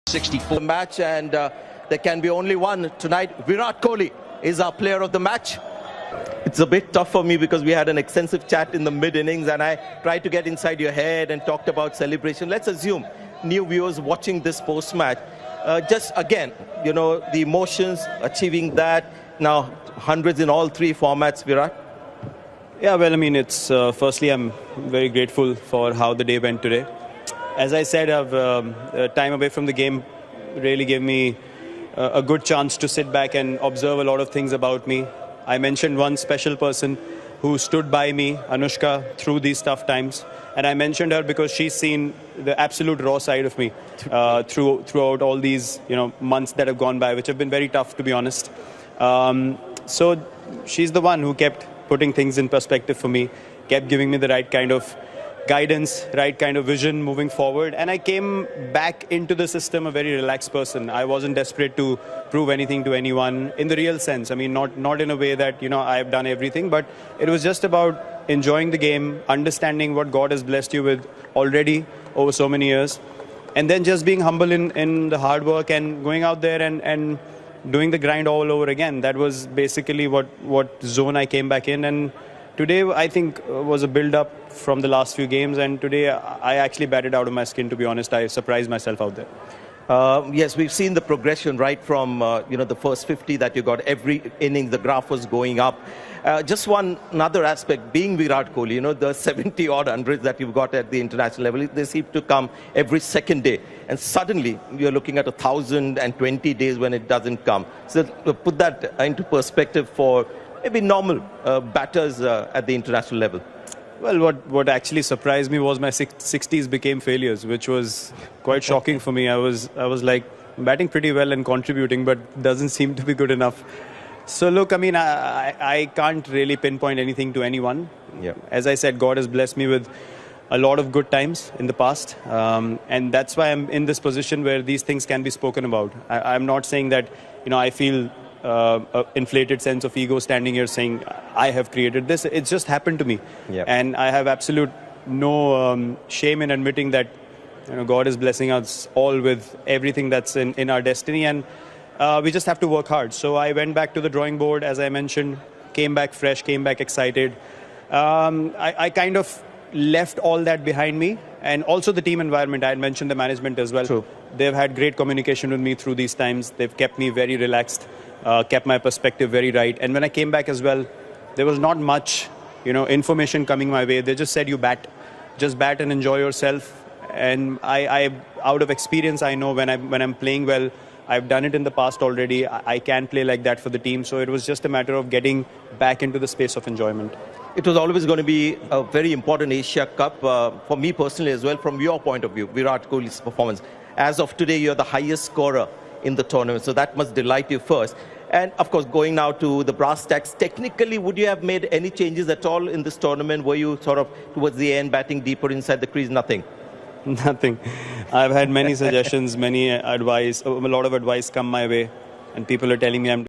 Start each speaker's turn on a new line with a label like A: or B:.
A: 64 match, and there can be only one tonight. Virat Kohli is our player of the match. It's a bit tough for me because we had an extensive chat in the mid-innings and I tried to get inside your head and talked about celebration. Let's assume new viewers watching this post-match, just again, you know, the emotions, achieving that, now hundreds in all three formats, Virat.
B: Yeah, well, I mean, it's firstly, I'm very grateful for how the day went today. As I said, time away from the game really gave me a good chance to sit back and observe a lot of things about me. I mentioned one special person who stood by me, Anushka, through these tough times. And I mentioned her because she's seen the absolute raw side of me throughout all these months that have gone by, which have been very tough, to be honest. So she's the one who kept putting things in perspective for me, kept giving me the right kind of guidance, right kind of vision moving forward. And I came back into the system a very relaxed person. I wasn't desperate to prove anything to anyone in the real sense. I mean, not in a way that, I've done everything, but it was just about enjoying the game, understanding what God has blessed you with already over so many years, and then just being humble in the hard work and going out there and doing the grind all over again. That was basically what zone I came back in. And today, I think, was a build-up from the last few games, and today I actually batted out of my skin, to be honest. I surprised myself out there.
A: Yes, we've seen the progression right from the first 50 that you got. Every inning, the graph was going up. Just another aspect, being Virat Kohli, the 70-odd hundreds that you've got at the international level, they seem to come every second day. And suddenly, you're looking at 1,020 days when it doesn't come. So put that into perspective for maybe normal batters at the international level.
B: Well, what actually surprised me was my 60s became failures, which was quite shocking for me. I was like batting pretty well and contributing, but doesn't seem to be good enough. So look, I mean, I can't really pinpoint anything to anyone.
A: Yeah.
B: As I said, God has blessed me with a lot of good times in the past, and that's why I'm in this position where these things can be spoken about. I'm not saying that I feel an inflated sense of ego standing here saying I have created this. It's just happened to me.
A: Yep.
B: And I have absolute no shame in admitting that God is blessing us all with everything that's in our destiny, and we just have to work hard. So I went back to the drawing board, as I mentioned, came back fresh, came back excited. I kind of left all that behind me, and also the team environment. I had mentioned the management as well.
A: True.
B: They've had great communication with me through these times. They've kept me very relaxed, kept my perspective very right. And when I came back as well, there was not much, information coming my way. They just said, you just bat and enjoy yourself. And I out of experience, I know when I'm playing well, I've done it in the past already. I can play like that for the team. So it was just a matter of getting back into the space of enjoyment.
A: It was always going to be a very important Asia Cup for me personally as well. From your point of view, Virat Kohli's performance. As of today, you're the highest scorer in the tournament, so that must delight you first. And of course, going now to the brass tacks, technically, would you have made any changes at all in this tournament? Were you sort of towards the end batting deeper inside the crease? Nothing?
B: Nothing. I've had many suggestions, many advice, a lot of advice come my way, and people are telling me I'm